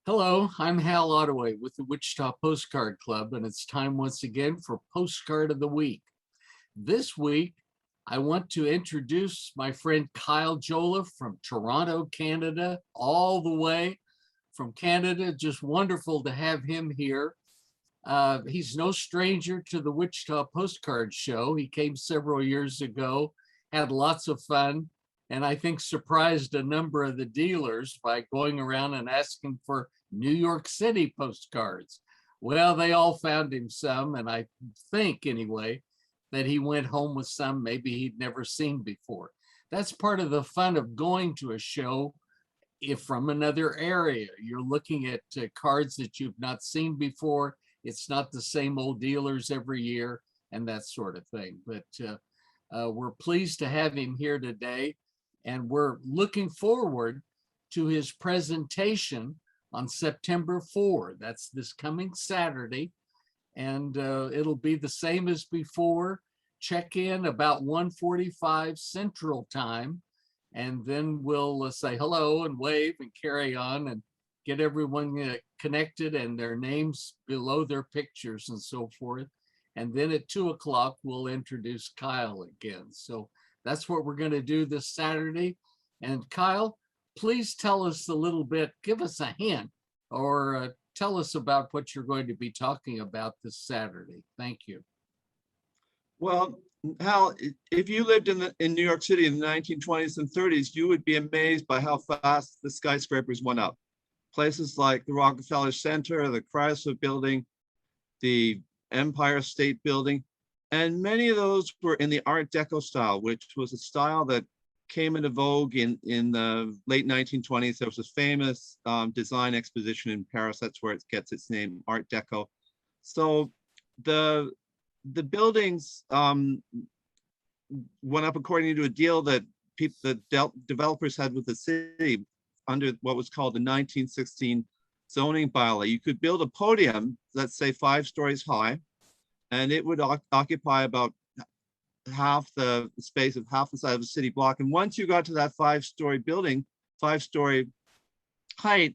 Hello, I'm Hal Ottaway with the Wichita Postcard Club, and it's time once again for Postcard of the Week. This week, I want to introduce my friend Kyle Jolliffe from Toronto, Canada, all the way from Canada. Just wonderful to have him here. He's no stranger to the Wichita Postcard Show. He came several years ago, had lots of fun, and I think surprised a number of the dealers by going around and asking for New York City postcards. Well, they all found him some, and I think anyway that he went home with some maybe he'd never seen before. That's part of the fun of going to a show if from another area. You're looking at cards that you've not seen before. It's not the same old dealers every year and that sort of thing. But we're pleased to have him here today, and we're looking forward to his presentation on September 4. That's this coming Saturday, and it'll be the same as before. Check in about 1:45 Central Time, and then we'll say hello and wave and carry on and get everyone connected and their names below their pictures and so forth. And then at 2 o'clock, we'll introduce Kyle again. So that's what we're going to do this Saturday. And Kyle, please tell us a little bit, give us a hint, or tell us about what you're going to be talking about this Saturday. Thank you. Well, Hal, if you lived in New York City in the 1920s and 30s, you would be amazed by how fast the skyscrapers went up. Places like the Rockefeller Center, the Chrysler Building, the Empire State Building, and many of those were in the Art Deco style, which was a style that came into vogue in the late 1920s. There was a famous design exposition in Paris. That's where it gets its name, Art Deco. So the buildings went up according to a deal that developers had with the city under what was called the 1916 zoning bylaw. You could build a podium, let's say 5 stories high, and it would occupy about half the space of half the size of a city block. And once you got to that 5-story building, 5-story height,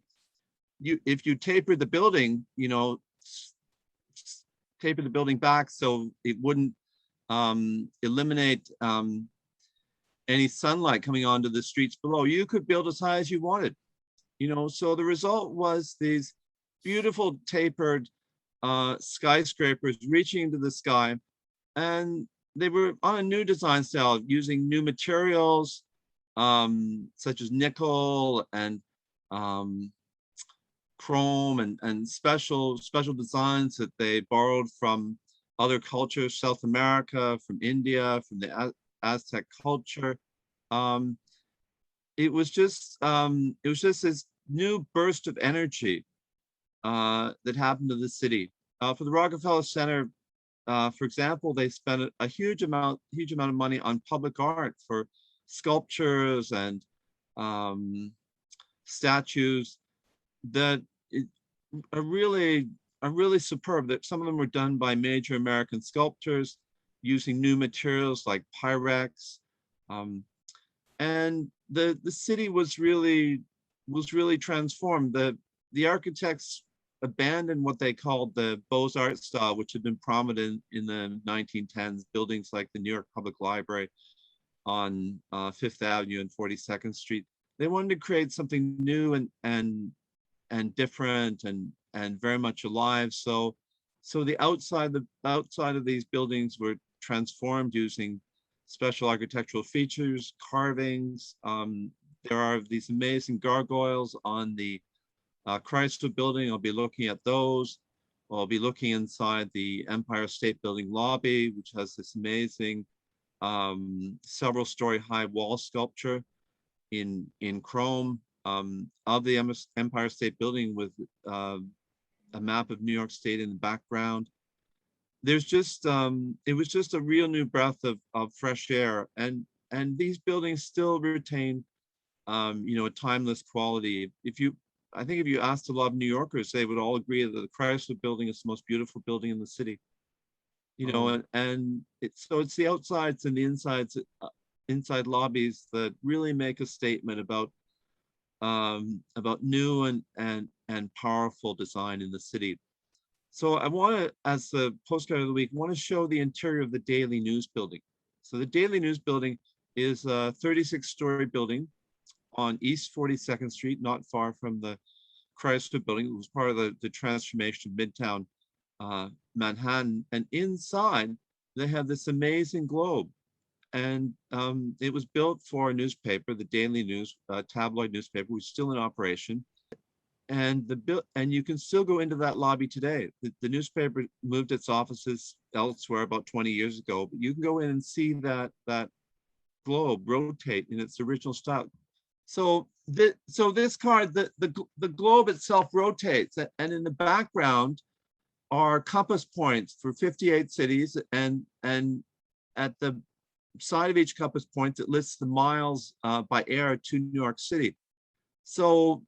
if you tapered the building, taper the building back so it wouldn't eliminate any sunlight coming onto the streets below, you could build as high as you wanted. So the result was these beautiful tapered skyscrapers reaching into the sky, and they were on a new design style using new materials such as nickel and chrome and special designs that they borrowed from other cultures, South America, from India, from the Aztec culture. It was just this new burst of energy that happened to the city. For the Rockefeller Center, for example, they spent a huge amount of money on public art for sculptures and statues that are really superb. That some of them were done by major American sculptors using new materials like Pyrex, and the city was really transformed. The architects abandoned what they called the Beaux-Arts style, which had been prominent in the 1910s. Buildings like the New York Public Library on Fifth Avenue and 42nd Street. They wanted to create something new and different and very much alive. So the outside of these buildings were transformed using special architectural features, carvings. There are these amazing gargoyles on the Chrysler Building. I'll be looking at those. I'll be looking inside the Empire State Building lobby, which has this amazing several story high wall sculpture in chrome of the Empire State Building with a map of New York State in the background. There's just it was just a real new breath of fresh air, and these buildings still retain a timeless quality. I think if you asked a lot of New Yorkers, they would all agree that the Chrysler Building is the most beautiful building in the city. And it's the outsides and the insides, inside lobbies that really make a statement about about new and powerful design in the city. So I want to, as the postcard of the week, want to show the interior of the Daily News building. So the Daily News building is a 36-story building on East 42nd Street, not far from the Chrysler building. It was part of the transformation of Midtown Manhattan. And inside, they have this amazing globe. And it was built for a newspaper, the Daily News, tabloid newspaper, which is still in operation. And you can still go into that lobby today. The newspaper moved its offices elsewhere about 20 years ago, but you can go in and see that globe rotate in its original style. So this card, the globe itself rotates, and in the background are compass points for 58 cities, and at the side of each compass point, it lists the miles by air to New York City. So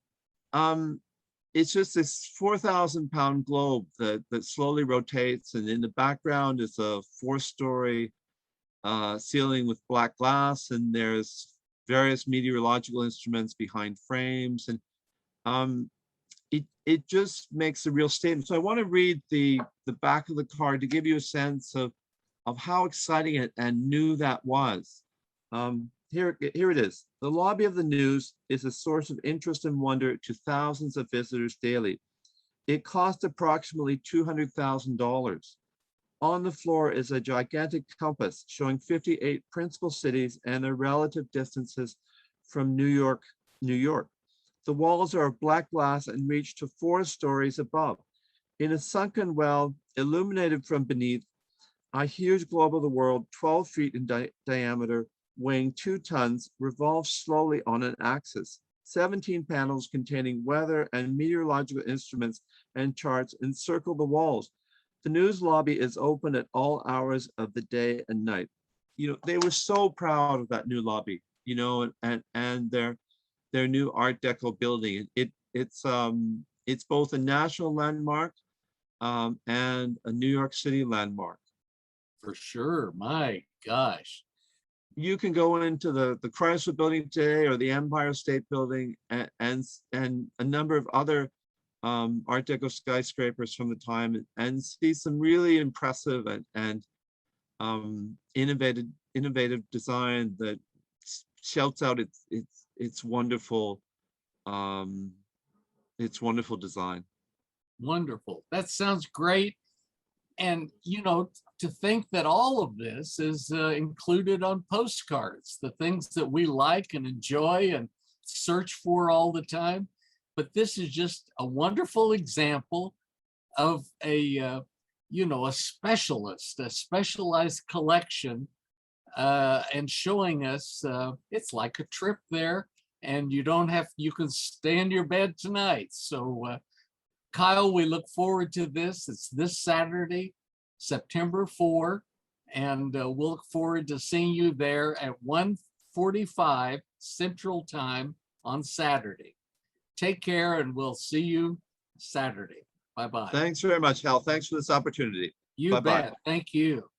it's just this 4,000-pound globe that slowly rotates, and in the background is a 4-story ceiling with black glass, and there's various meteorological instruments behind frames, and it just makes a real statement. So I want to read the back of the card to give you a sense of how exciting and new that was. Here it is. The lobby of the News is a source of interest and wonder to thousands of visitors daily. It cost approximately $200,000. On the floor is a gigantic compass showing 58 principal cities and their relative distances from New York, New York. The walls are of black glass and reach to 4 stories above. In a sunken well, illuminated from beneath, a huge globe of the world, 12 feet in diameter, weighing 2 tons, revolves slowly on an axis. 17 panels containing weather and meteorological instruments and charts encircle the walls. The news lobby is open at all hours of the day and night. You know, they were so proud of that new lobby, you know, and their new Art Deco building. It's both a national landmark and a New York City landmark. For sure. My gosh. You can go into the Chrysler building today or the Empire State Building and a number of other Art Deco skyscrapers from the time and see some really impressive and innovative design that shouts out its wonderful design. Wonderful. That sounds great. And, you know, to think that all of this is included on postcards, the things that we like and enjoy and search for all the time. But this is just a wonderful example of a, you know, a specialized collection and showing us it's like a trip there, and you can stay in your bed tonight. So Kyle, we look forward to this. It's this Saturday, September 4, and we'll look forward to seeing you there at 1:45 Central Time on Saturday. Take care, and we'll see you Saturday. Bye-bye. Thanks very much, Hal. Thanks for this opportunity. You Bye-bye. bet. Thank you.